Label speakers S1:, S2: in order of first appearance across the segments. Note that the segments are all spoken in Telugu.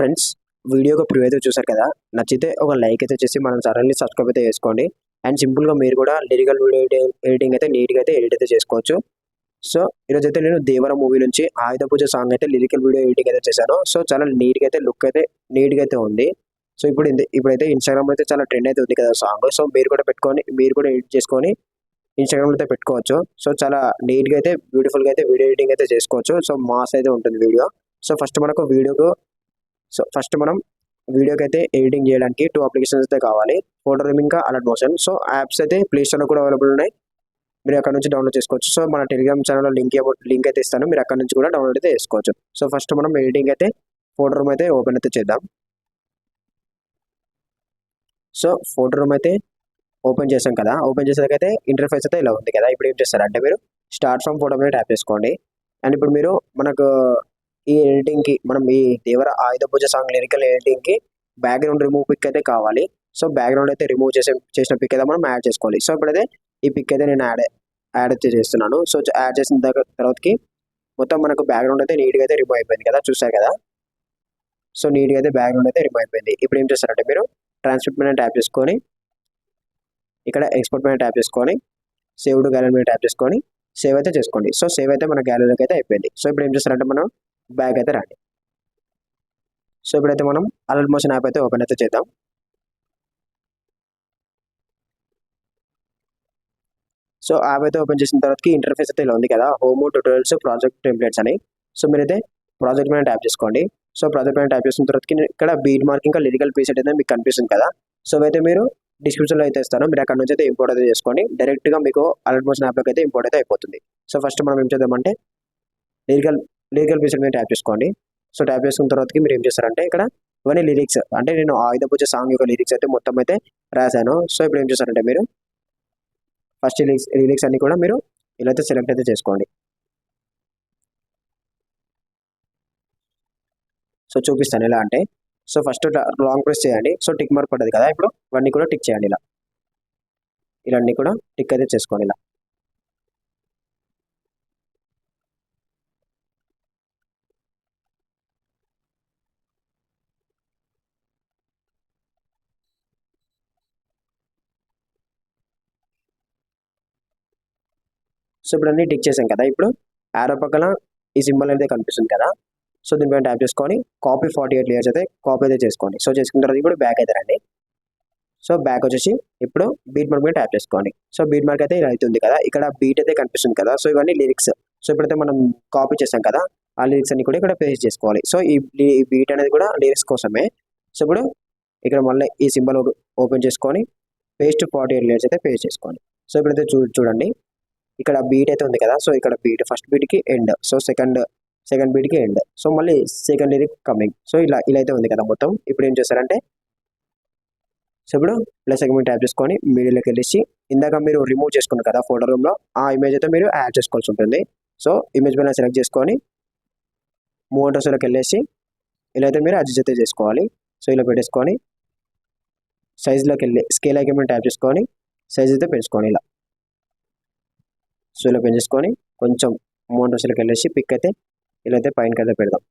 S1: ఫ్రెండ్స్, వీడియో ఒక ప్రివ్యూ అయితే చూసారు కదా. నచ్చితే ఒక లైక్ అయితే చేసి మన ఛానల్ని సబ్స్క్రైబ్ అయితే చేసుకోండి. అండ్ సింపుల్గా మీరు కూడా లిరికల్ వీడియో ఎడిటింగ్ అయితే నీట్గా అయితే ఎడిట్ అయితే చేసుకోవచ్చు. సో ఈరోజు అయితే నేను దేవర మూవీ నుంచి ఆయుధ పూజ సాంగ్ అయితే లిరికల్ వీడియో ఎడిటింగ్ అయితే చేశాను. సో చాలా నీట్గా అయితే లుక్ అయితే నీట్గా అయితే ఉంది. సో ఇప్పుడైతే ఇన్స్టాగ్రామ్ అయితే చాలా ట్రెండ్ అయితే ఉంది కదా సాంగ్. సో మీరు కూడా పెట్టుకొని మీరు కూడా ఎడిట్ చేసుకొని ఇన్స్టాగ్రామ్ అయితే పెట్టుకోవచ్చు. సో చాలా నీట్గా అయితే బ్యూటిఫుల్గా అయితే వీడియో ఎడిటింగ్ అయితే చేసుకోవచ్చు. సో మాస్ అయితే ఉంటుంది వీడియో. సో ఫస్ట్ మనం వీడియోకి అయితే ఎడిటింగ్ చేయడానికి 2 అప్లికేషన్స్ అయితే కావాలి. ఫోటో రిమింగ్ ఇంకా అలర్ట్ మోషన్. సో యాప్స్ అయితే ప్లే స్టోర్లో కూడా అవైలబుల్ ఉన్నాయి. మీరు అక్కడ నుంచి డౌన్లోడ్ చేసుకోవచ్చు. సో మన టెలిగ్రామ్ ఛానల్లో లింక్ అయితే ఇస్తాను. మీరు అక్కడ నుంచి కూడా డౌన్లోడ్ అయితే చేసుకోవచ్చు. సో ఫస్ట్ మనం ఎడిటింగ్ అయితే ఫోటో రూమ్ అయితే ఓపెన్ అయితే చేద్దాం. సో ఫోటో రూమ్ అయితే ఓపెన్ చేసాం కదా. ఓపెన్ చేసాకైతే ఇంటర్ఫేస్ అయితే ఇలా ఉంది కదా. ఇప్పుడు ఏం చేస్తారంటే మీరు స్టార్ట్ ఫ్రమ్ ఫోటో మీద ట్యాప్ చేసుకోండి. అండ్ ఇప్పుడు మీరు మనకు ఈ ఎడిటింగ్కి మనం ఈ దేవర ఆయుధ పూజ సాంగ్ లిరికల్ ఎడిటింగ్కి బ్యాక్గ్రౌండ్ రిమూవ్ పిక్ అయితే కావాలి. సో బ్యాక్గ్రౌండ్ అయితే రిమూవ్ చేసిన పిక్ అయితే మనం యాడ్ చేసుకోవాలి. సో ఇప్పుడైతే ఈ పిక్ అయితే నేను యాడ్ అయితే చేస్తున్నాను. సో యాడ్ చేసిన తర్వాతకి మొత్తం మనకు బ్యాక్గ్రౌండ్ అయితే నీట్గా అయితే రిమూవ్ అయిపోయింది కదా, చూసారు కదా. సో నీట్గా అయితే బ్యాక్గ్రౌండ్ అయితే రిమూవ్ అయిపోయింది. ఇప్పుడు ఏం చేస్తారంటే మీరు ట్రాన్స్క్రిప్ట్ మీద ట్యాప్ చేసుకొని ఇక్కడ ఎక్స్పోర్ట్ మీద ట్యాప్ చేసుకొని సేవ్ టు గ్యాలరీ మీద ట్యాప్ చేసుకొని సేవ్ అయితే చేసుకోండి. సో సేవ్ అయితే మన గ్యాలరీలోకి అయితే అయిపోయింది. సో ఇప్పుడు ఏం చేస్తారంటే మనం బ్యాక్ అయితే రండి. సో ఇప్పుడైతే మనం అలర్ట్ మోషన్ యాప్ అయితే ఓపెన్ అయితే చేద్దాం. సో యాప్ అయితే ఓపెన్ చేసిన తర్వాతకి ఇంటర్ఫేస్ అయితే ఇలా ఉంది కదా, హోమ్, ట్యూటోరియల్స్, ప్రాజెక్ట్ టెంప్లెట్స్ అని. సో మీరైతే ప్రాజెక్ట్ మీద ట్యాప్ చేసుకోండి. సో ప్రాజెక్ట్ మీద ట్యాప్ చేసిన తర్వాతకి ఇక్కడ బీట్ మార్క్ ఇంకా లిరికల్ ప్రీసెట్ అయితే మీకు కనిపిస్తుంది కదా. సో అయితే మీరు డిస్క్రిప్షన్లో అయితే ఇస్తాను. మీరు అక్కడ నుంచి అయితే ఇంపోర్ట్ అయితే చేసుకోండి. డైరెక్ట్గా మీకు అలర్ట్ మోషన్ యాప్లోకి అయితే ఇంపోర్ట్ అయితే అయిపోతుంది. సో ఫస్ట్ మనం ఏం చేద్దామంటే లిరికల్ ప్రీసెట్ మీద ట్యాప్ చేసుకోండి. సో ట్యాప్ చేసుకున్న తర్వాతకి మీరు ఏం చేస్తారంటే ఇక్కడ ఇవన్నీ లిరిక్స్ అంటే నేను ఆయుధ పూజ సాంగ్ యొక్క లిరిక్స్ అయితే మొత్తం అయితే రాశాను. సో ఇప్పుడు ఏం చేస్తారంటే మీరు ఫస్ట్ లిరిక్స్ అన్ని కూడా మీరు ఇలా అయితే సెలెక్ట్ అయితే చేసుకోండి. సో చూపిస్తాను ఎలా అంటే, సో ఫస్ట్ లాంగ్ ప్రెస్ చేయండి. సో టిక్ మార్క్ పడ్డది కదా, ఇప్పుడు ఇవన్నీ కూడా టిక్ చేయండి. ఇలా అన్ని కూడా టిక్ అయితే చేసుకోండి ఇలా. సో ఇప్పుడు అన్ని టిక్ చేసాం కదా. ఇప్పుడు యారో పక్కన ఈ సింబల్ అయితే కనిపిస్తుంది కదా. సో దీనిపైన ట్యాప్ చేసుకొని కాపీ 48 లేయర్స్ అయితే కాపీ అయితే చేసుకోండి. సో చేసుకున్న తర్వాత ఇప్పుడు బ్యాక్ అయితే రండి. సో బ్యాక్ వచ్చేసి ఇప్పుడు బీట్ మార్క్ మీద ట్యాప్ చేసుకోండి. సో బీట్ మార్క్ అయితే ఇలా అవుతుంది కదా, ఇక్కడ బీట్ అయితే కనిపిస్తుంది కదా. సో ఇవన్నీ లిరిక్స్. సో ఇప్పుడైతే మనం కాపీ చేసాం కదా, ఆ లిరిక్స్ అన్ని కూడా ఇక్కడ పేస్ట్ చేసుకోవాలి. సో ఈ బీట్ అనేది కూడా లిరిక్స్ కోసమే. సో ఇప్పుడు ఇక్కడ మళ్ళీ ఈ సింబల్ ఓపెన్ చేసుకొని పేస్ట్ 48 లేయర్స్ అయితే పేస్ట్ చేసుకోండి. సో ఇప్పుడైతే చూడండి ఇక్కడ బీట్ అయితే ఉంది కదా. సో ఇక్కడ బీట్ ఫస్ట్ బీట్కి ఎండ్, సో సెకండ్ బీట్కి ఎండ్, సో మళ్ళీ సెకండ్ లిరిక్ కమింగ్. సో ఇలా అయితే ఉంది కదా మొత్తం. ఇప్పుడు ఏం చేస్తారంటే సో ఇప్పుడు ప్లస్ సెగ్మెంట్ ట్యాప్ చేసుకొని మీడియాలోకి వెళ్ళేసి ఇందాక మీరు రిమూవ్ చేసుకున్నారు కదా ఫోటో రూమ్లో, ఆ ఇమేజ్ అయితే మీరు యాడ్ చేసుకోవాల్సి ఉంటుంది. సో ఇమేజ్ పైన సెలెక్ట్ చేసుకొని మూమెంటోస్లోకి వెళ్ళేసి ఇలా అయితే మీరు అడ్జస్ట్ అయితే చేసుకోవాలి. సో ఇలా పెట్టేసుకొని సైజ్లోకి వెళ్ళి స్కేల్ ఐకాన్ ట్యాప్ చేసుకొని సైజ్ అయితే పెంచుకోండి ఇలా. సో ఇలా పెంచేసుకొని కొంచెం మూమెంటోస్లోకి వెళ్ళేసి పిక్ అయితే ఇలా అయితే పైనకి అయితే పెడదాం.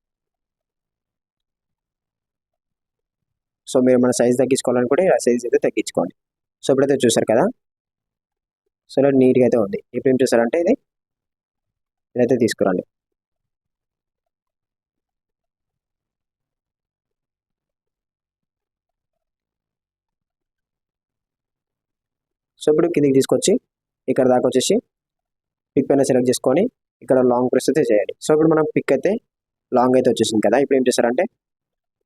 S1: సో మీరు మన సైజ్ తగ్గించుకోవాలనుకుంటే ఆ సైజ్ అయితే తగ్గించుకోండి. సో ఇప్పుడైతే చూసారు కదా, సో ఇలా నీట్గా అయితే ఉంది. ఇప్పుడు ఏం చేస్తారంటే ఇదైతే తీసుకురండి. సో ఇప్పుడు కిందికి తీసుకొచ్చి ఇక్కడ దాకా వచ్చేసి పిక్ పైన సెలెక్ట్ చేసుకొని ఇక్కడ లాంగ్ ప్రెస్ అయితే చేయండి. సో ఇప్పుడు మనం పిక్ అయితే లాంగ్ అయితే వచ్చేసింది కదా. ఇప్పుడు ఏం చేస్తారంటే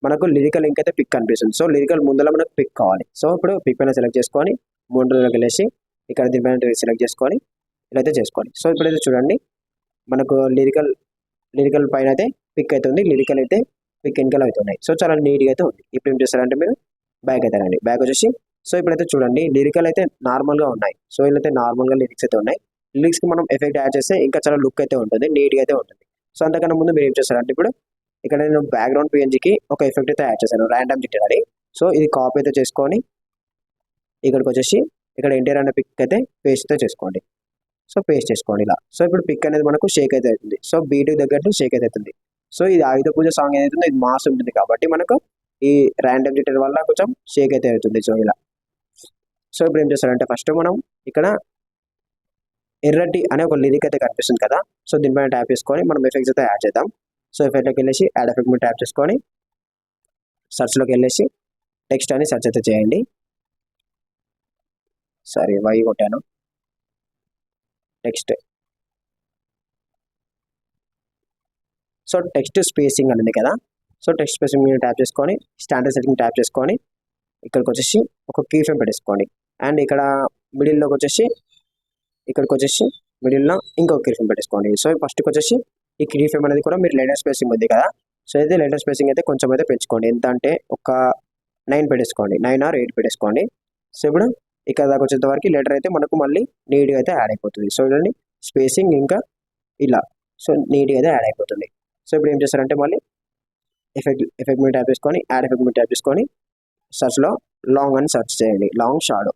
S1: మనకు లిరికల్ లింక్ అయితే పిక్ కనిపిస్తుంది. సో లిరికల్ ముందర మనకు పిక్ కావాలి. సో ఇప్పుడు పిక్ పైన సెలెక్ట్ చేసుకొని మూడులోకి వెళ్ళేసి ఇక్కడ దీనిపైన సెలెక్ట్ చేసుకొని ఇలా అయితే చేసుకోండి. సో ఇప్పుడైతే చూడండి మనకు లిరికల్ పైన అయితే పిక్ అయితే ఉంది, లిరికల్ అయితే పిక్ వెనకాల అవుతున్నాయి. సో చాలా నీట్గా అయితే ఉంది. ఇప్పుడు ఏం చేస్తారంటే మీరు బ్యాక్ అయితే రండి. బ్యాక్ వచ్చేసి సో ఇప్పుడైతే చూడండి లిరికల్ అయితే నార్మల్గా ఉన్నాయి. సో వీళ్ళైతే నార్మల్గా లిరిక్స్ అయితే ఉన్నాయి. లిరిక్స్కి మనం ఎఫెక్ట్ యాడ్ చేస్తే ఇంకా చాలా లుక్ అయితే ఉంటుంది, నీట్గా అయితే ఉంటుంది. సో అంతకన్నా ముందు మీరు ఏం చేస్తారంటే ఇప్పుడు ఇక్కడ నేను బ్యాక్గ్రౌండ్ పిఎన్జికి ఒక ఎఫెక్ట్ అయితే యాడ్ చేశాను, ర్యాండమ్ జిటర్. సో ఇది కాపీ అయితే చేసుకొని ఇక్కడికి వచ్చేసి ఇక్కడ ఎన్టీఆర్ అనే పిక్ అయితే పేస్ట్ అయితే చేసుకోండి. సో పేస్ట్ చేసుకోండి ఇలా. సో ఇప్పుడు పిక్ అనేది మనకు షేక్ అయితే అవుతుంది. సో బీట్ తగ్గట్టు షేక్ అయితే అవుతుంది. సో ఇది ఆయుధ పూజ సాంగ్ ఏదైతుందో ఇది మాస్ ఉంటుంది కాబట్టి మనకు ఈ ర్యాండమ్ జిటర్ వల్ల కొంచెం షేక్ అయితే అవుతుంది. సో ఇలా సో ఇప్పుడు ఏం చేస్తారంటే ఫస్ట్ మనం ఇక్కడ ఎర్రటి అనే ఒక లిరిక్ అయితే కనిపిస్తుంది కదా, సో దీనిపైన ట్యాప్ చేసుకొని మనం ఎఫెక్ట్స్ అయితే యాడ్ చేద్దాం. సో ఎఫెక్ట్లోకి వెళ్ళేసి యాడ్ ఎఫెక్ట్ మీద ట్యాప్ చేసుకొని సర్చ్లోకి వెళ్ళేసి టెక్స్ట్ అని సెర్చ్ అయితే చేయండి. సారీ వై కొట్టాను, టెక్స్ట్. సో టెక్స్ట్ స్పేసింగ్ అనేది కదా, సో టెక్స్ట్ స్పేసింగ్ మీద ట్యాప్ చేసుకొని స్టాండర్డ్ సెట్టింగ్ ట్యాప్ చేసుకొని ఇక్కడికి వచ్చేసి ఒక కీ ఫ్రేమ్ పెట్టేసుకోండి. అండ్ ఇక్కడ మిడిల్లోకి వచ్చేసి ఇక్కడికి వచ్చేసి మిడిల్లో ఇంకొక కీ ఫ్రేమ్ పెట్టేసుకోండి. సో ఫస్ట్కి వచ్చేసి ఈ కీ ఫ్రేమ్ అనేది కూడా మీరు లెటర్ స్పేసింగ్ ఉంది కదా, సో అయితే లెటర్ స్పేసింగ్ అయితే కొంచెం అయితే పెంచుకోండి. ఎంత అంటే ఒక 9 పెట్టేసుకోండి, 9 or 8 పెట్టేసుకోండి. సో ఇప్పుడు ఇక్కడ దాకా వచ్చేంత వరకు లెటర్ అయితే మనకు మళ్ళీ నీట్గా అయితే యాడ్ అయిపోతుంది. సో చూడండి స్పేసింగ్ ఇంకా ఇలా సో నీట్గా అయితే యాడ్ అయిపోతుంది. సో ఇప్పుడు ఏం చేస్తారంటే మళ్ళీ ఎఫెక్ట్ మీద ట్యాప్ చేసుకొని యాడ్ ఎఫెక్ట్ మీద ట్యాప్ చేసుకొని సర్చ్లో లాంగ్ అని సెర్చ్ చేయండి, లాంగ్ షాడో.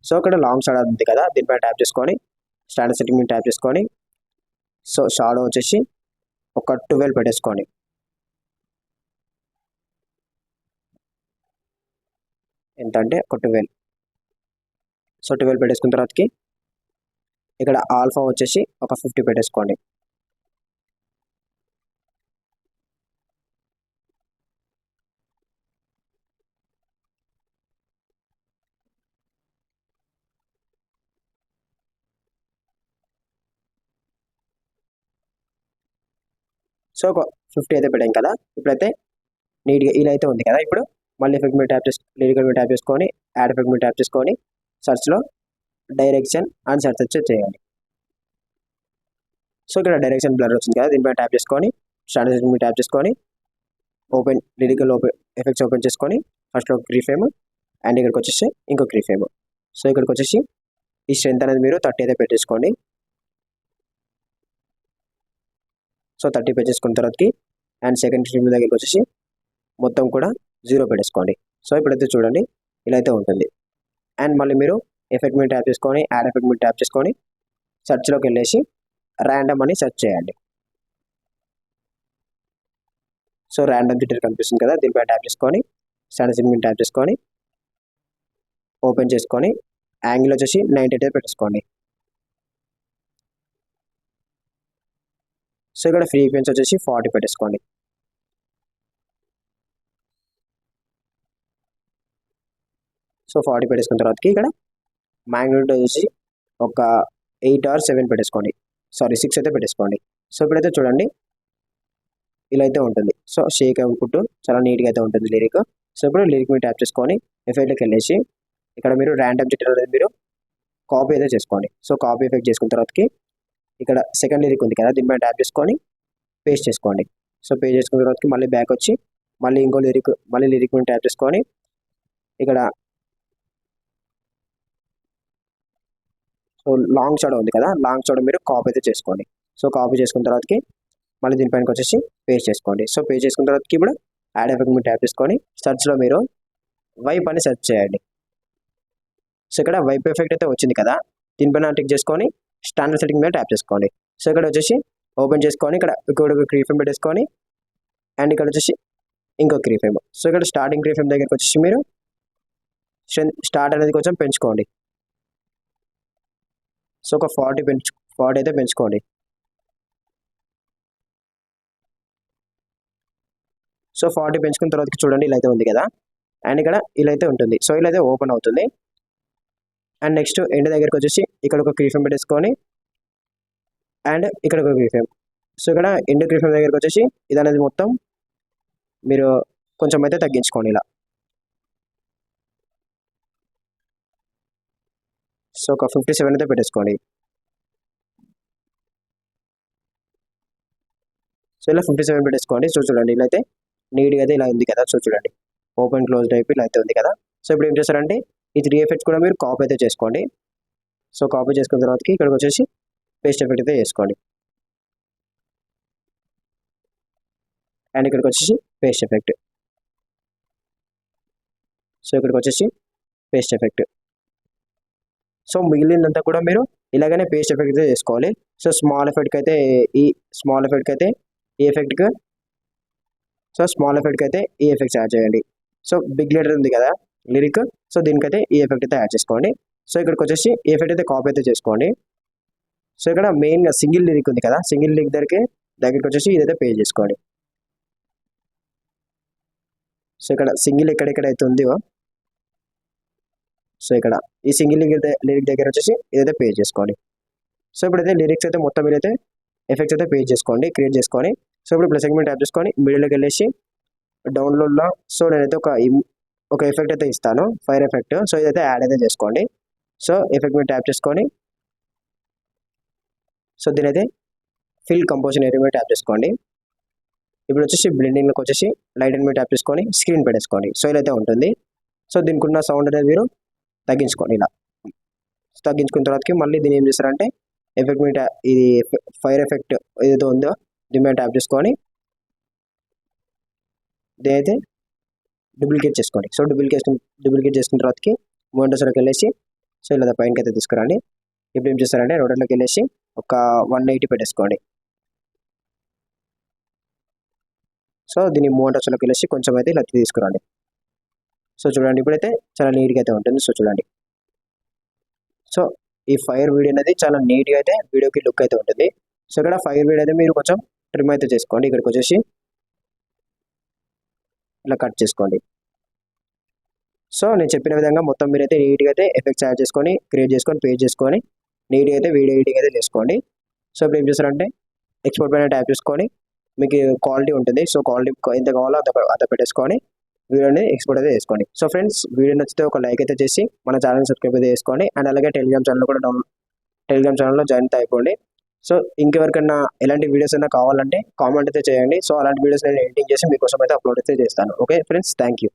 S1: సో ఇక్కడ లాంగ్ షాడో ఉంది కదా, దీనిపై ట్యాప్ చేసుకొని స్టాండర్డ్ సెట్టింగ్ మీద ట్యాప్ చేసుకొని సో షాడో వచ్చేసి ఒక 12 పెట్టేసుకోండి. ఎంత అంటే ఒక 12. సో 12 పెట్టేసుకున్న తర్వాతకి ఇక్కడ ఆల్ఫా వచ్చేసి ఒక 50 పెట్టేసుకోండి. సో ఒక 50 అయితే పెట్టాం కదా, ఇప్పుడైతే నీట్గా ఇలా అయితే ఉంది కదా. ఇప్పుడు మళ్ళీ ఎఫెక్ట్ మీద ట్యాప్ లిరికల్ మీద ట్యాప్ చేసుకొని యాడ్ ఎఫెక్ట్ మీద ట్యాప్ చేసుకొని సర్చ్లో డైరెక్షన్ అని సెర్చ్ చేయండి. సో ఇక్కడ డైరెక్షన్ బ్లర్ వచ్చింది కదా, దీనిపై ట్యాప్ చేసుకొని స్టాండర్డ్ సెట్టింగ్ మీద ట్యాప్ చేసుకొని ఓపెన్ లిరికల్ ఎఫెక్ట్స్ ఓపెన్ చేసుకొని ఫస్ట్ ఒక కీ ఫ్రేమ్ అండ్ ఇక్కడికి వచ్చేసి ఇంకో కీ ఫ్రేమ్. సో ఇక్కడికి వచ్చేసి ఈ స్ట్రెంత్ అనేది మీరు 30 అయితే పెట్టేసుకోండి. సో 30 పెట్టేసుకున్న తర్వాతకి అండ్ సెకండ్ ఫ్రేమ్ దగ్గరికి వచ్చేసి మొత్తం కూడా 0 పెట్టేసుకోండి. సో ఇప్పుడైతే చూడండి ఇలా అయితే ఉంటుంది. అండ్ మళ్ళీ మీరు ఎఫెక్ట్ మీద ట్యాప్ చేసుకొని యాడ్ ఎఫెక్ట్ మీద ట్యాప్ చేసుకొని సర్చ్లోకి వెళ్ళేసి ర్యాండమ్ అని సెర్చ్ చేయండి. సో ర్యాండమ్ జిటర్ కనిపిస్తుంది కదా, దీనిపై ట్యాప్ చేసుకొని స్టాండర్డ్ సెట్టింగ్ మీద ట్యాప్ చేసుకొని ఓపెన్ చేసుకొని యాంగిల్ వచ్చేసి 90 అయితే పెట్టేసుకోండి. సో ఇక్కడ ఫ్రీక్వెన్సీ వచ్చేసి 40 పెట్టేసుకోండి. సో 40 పెట్టేసుకున్న తర్వాతకి ఇక్కడ మ్యాగ్నిట్యూడ్ వచ్చేసి ఒక 8 or 7 పెట్టేసుకోండి, సారీ 6 అయితే పెట్టేసుకోండి. సో ఇప్పుడైతే చూడండి ఇలా అయితే ఉంటుంది. సో షేక్ అవుకుంటూ చాలా నీట్గా అయితే ఉంటుంది లిరిక్. సో ఇప్పుడు లిరిక్ మీద ట్యాప్ చేసుకొని ఎఫెక్ట్లోకి వెళ్ళేసి ఇక్కడ మీరు ర్యాండమ్ జిటర్ అనేది మీరు కాపీ అయితే చేసుకోండి. సో కాపీ ఎఫెక్ట్ చేసుకున్న తర్వాతకి ఇక్కడ సెకండ్ లిరిక్ ఉంది కదా, దీనిపై ట్యాప్ చేసుకొని పేస్ట్ చేసుకోండి. సో పేస్ట్ చేసుకున్న తర్వాతకి మళ్ళీ బ్యాక్ వచ్చి మళ్ళీ ఇంకో లిరిక్ మీద ట్యాప్ చేసుకొని ఇక్కడ సో లాంగ్ షాడో ఉంది కదా, లాంగ్ షాడో మీరు కాపీ అయితే చేసుకోండి. సో కాపీ చేసుకున్న తర్వాతకి మళ్ళీ దీనిపైనకి వచ్చేసి పేస్ట్ చేసుకోండి. సో పేస్ట్ చేసుకున్న తర్వాతకి ఇప్పుడు యాడ్ ఎఫెక్ట్ మీద ట్యాప్ చేసుకొని సర్చ్లో మీరు వైప్ అని సెర్చ్ చేయండి. సో ఇక్కడ వైప్ ఎఫెక్ట్ అయితే వచ్చింది కదా, దీనిపైన టిక్ చేసుకొని స్టాండర్డ్ సెట్టింగ్ మీద ట్యాప్ చేసుకోండి. సో ఇక్కడ వచ్చేసి ఓపెన్ చేసుకొని ఇక్కడ ఒక కీ ఫ్రేమ్ పెట్టేసుకొని అండ్ ఇక్కడ వచ్చేసి ఇంకో కీ ఫ్రేమ్. సో ఇక్కడ స్టార్టింగ్ కీ ఫ్రేమ్ దగ్గరికి వచ్చేసి మీరు స్టార్ట్ అనేది కొంచెం పెంచుకోండి. సో ఒక 40 అయితే పెంచుకోండి. సో 40 పెంచుకున్న తర్వాత చూడండి ఇలా అయితే ఉంది కదా, అండ్ ఇక్కడ ఇలా అయితే ఉంటుంది. సో ఇలా అయితే ఓపెన్ అవుతుంది. అండ్ నెక్స్ట్ ఎండ్ దగ్గరికి వచ్చేసి ఇక్కడ ఒక కీ ఫ్రేమ్ పెట్టేసుకొని అండ్ ఇక్కడ ఒక కీ ఫ్రేమ్. సో ఇక్కడ ఎండ్ కీ ఫ్రేమ్ దగ్గరికి వచ్చేసి ఇది అనేది మొత్తం మీరు కొంచెం అయితే తగ్గించుకోండి ఇలా. సో ఒక 57 అయితే పెట్టేసుకోండి. సో ఇలా 57 పెట్టేసుకోండి. సో చూడండి ఇలా అయితే నీట్గా అయితే ఇలా ఉంది కదా. సో చూడండి ఓపెన్ క్లోజ్ టైప్ ఇలా అయితే ఉంది కదా. సో ఇప్పుడు ఏం చేస్తారంటే ఈ 3 ఎఫెక్ట్స్ కూడా మీరు కాపీ అయితే చేసుకోండి. సో కాపీ చేసుకున్న తర్వాతకి ఇక్కడికి వచ్చేసి పేస్ట్ ఎఫెక్ట్ అయితే చేసుకోండి. అండ్ ఇక్కడికి వచ్చేసి పేస్ట్ ఎఫెక్ట్. సో ఇక్కడికి వచ్చేసి పేస్ట్ ఎఫెక్ట్. సో మిగిలినంతా కూడా మీరు ఇలాగనే పేస్ట్ ఎఫెక్ట్ అయితే చేసుకోవాలి. సో స్మాల్ ఎఫెక్ట్కి అయితే ఈ స్మాల్ ఎఫెక్ట్కి అయితే ఈ ఎఫెక్ట్కి స్మాల్ ఎఫెక్ట్కి అయితే ఈ ఎఫెక్ట్స్ యాడ్ చేయండి. సో బిగ్ లెటర్ ఉంది కదా లిరిక్, సో దీనికైతే ఈ ఎఫెక్ట్ అయితే యాడ్ చేసుకోండి. సో ఇక్కడికి వచ్చేసి ఈ ఎఫెక్ట్ అయితే కాపీ అయితే చేసుకోండి. సో ఇక్కడ మెయిన్గా సింగిల్ లిరిక్ ఉంది కదా, సింగిల్ లిరిక్ దగ్గరికి వచ్చేసి ఇదైతే పే చేసుకోండి. సో ఇక్కడ సింగిల్ ఎక్కడెక్కడైతే ఉందో సో ఇక్కడ ఈ సింగిల్ లిరిక్ దగ్గర వచ్చేసి ఇదైతే పే చేసుకోండి. సో ఇప్పుడైతే లిరిక్స్ అయితే మొత్తం మీరైతే ఎఫెక్ట్స్ అయితే పే చేసుకోండి, క్రియేట్ చేసుకొని. సో ఇప్పుడు ప్లస్ సెగ్మెంట్ ట్యాప్ చేసుకొని మిడిల్లోకి వెళ్ళేసి డౌన్లోడ్లో సో నేనైతే ఒక ఎఫెక్ట్ అయితే ఇస్తాను, ఫైర్ ఎఫెక్ట్. సో ఇదైతే యాడ్ అయితే చేసుకోండి. సో ఎఫెక్ట్ మీద ట్యాప్ చేసుకొని సో దీనైతే ఫిల్ కంపోజిషన్ ఏరియా మీద ట్యాప్ చేసుకోండి. ఇప్పుడు వచ్చేసి బ్లెండింగ్లోకి వచ్చేసి లైట్ అండ్ మీద ట్యాప్ చేసుకొని స్క్రీన్ పెట్టేసుకోండి. సో ఇలా అయితే ఉంటుంది. సో దీనికి ఉన్న సౌండ్ అనేది మీరు తగ్గించుకోండి. ఇలా తగ్గించుకున్న తర్వాతకి మళ్ళీ దీన్ని ఏం చేస్తారంటే ఎఫెక్ట్ మీద ఇది ఫైర్ ఎఫెక్ట్ ఏదైతే ఉందో దీని మీద ట్యాప్ చేసుకొని దీనైతే డూప్లికేట్ చేసుకోండి. సో డూప్లికేట్ చేసుకున్న తర్వాతకి మోనిటర్స్లోకి వెళ్ళేసి సో ఇలా పైనకి అయితే తీసుకురండి. ఇప్పుడు ఏం చేస్తారంటే రోటర్లోకి వెళ్ళేసి ఒక 180 పెట్టేసుకోండి. సో దీన్ని మోనిటర్స్లోకి వెళ్ళేసి కొంచెం అయితే ఇలా తీసుకురండి. సో చూడండి ఇప్పుడైతే చాలా నీట్గా అయితే ఉంటుంది. సో చూడండి, సో ఈ ఫైర్ వీడియో అనేది చాలా నీట్గా అయితే వీడియోకి లుక్ అయితే ఉంటుంది. సో ఇక్కడ ఫైర్ వీడియో అయితే మీరు కొంచెం ట్రిమ్ అయితే చేసుకోండి. ఇక్కడికి వచ్చేసి ఇలా కట్ చేసుకోండి. సో నేను చెప్పిన విధంగా మొత్తం మీరైతే నీట్గా అయితే ఎఫెక్ట్స్ యాడ్ చేసుకొని క్రియేట్ చేసుకొని పేజ్ చేసుకొని నీట్గా అయితే వీడియో ఎడిటింగ్ అయితే చేసుకోండి. సో ఇప్పుడు ఏం చేస్తారంటే ఎక్స్పోర్ట్ పైన ట్యాప్ చేసుకొని మీకు క్వాలిటీ ఉంటుంది. సో క్వాలిటీ ఎంత కావాలో అంత పెట్టేసుకొని వీడియోని ఎక్స్పోర్ట్ అయితే చేసుకోండి. సో ఫ్రెండ్స్, వీడియో నచ్చితే ఒక లైక్ అయితే చేసి మన ఛానల్ సబ్స్క్రైబ్ అయితే చేసుకోండి. అండ్ అలాగే టెలిగ్రామ్ ఛానల్లో జాయిన్ అయితే అయిపోండి. సో ఇంకెవరికన్నా ఎలాంటి వీడియోస్ అయినా కావాలంటే కామెంట్ అయితే చేయండి. సో అలాంటి వీడియోస్ నేను ఎడిటింగ్ చేసి మీకోసం అయితే అప్లోడ్ అయితే చేస్తాను. Okay friends, thank you.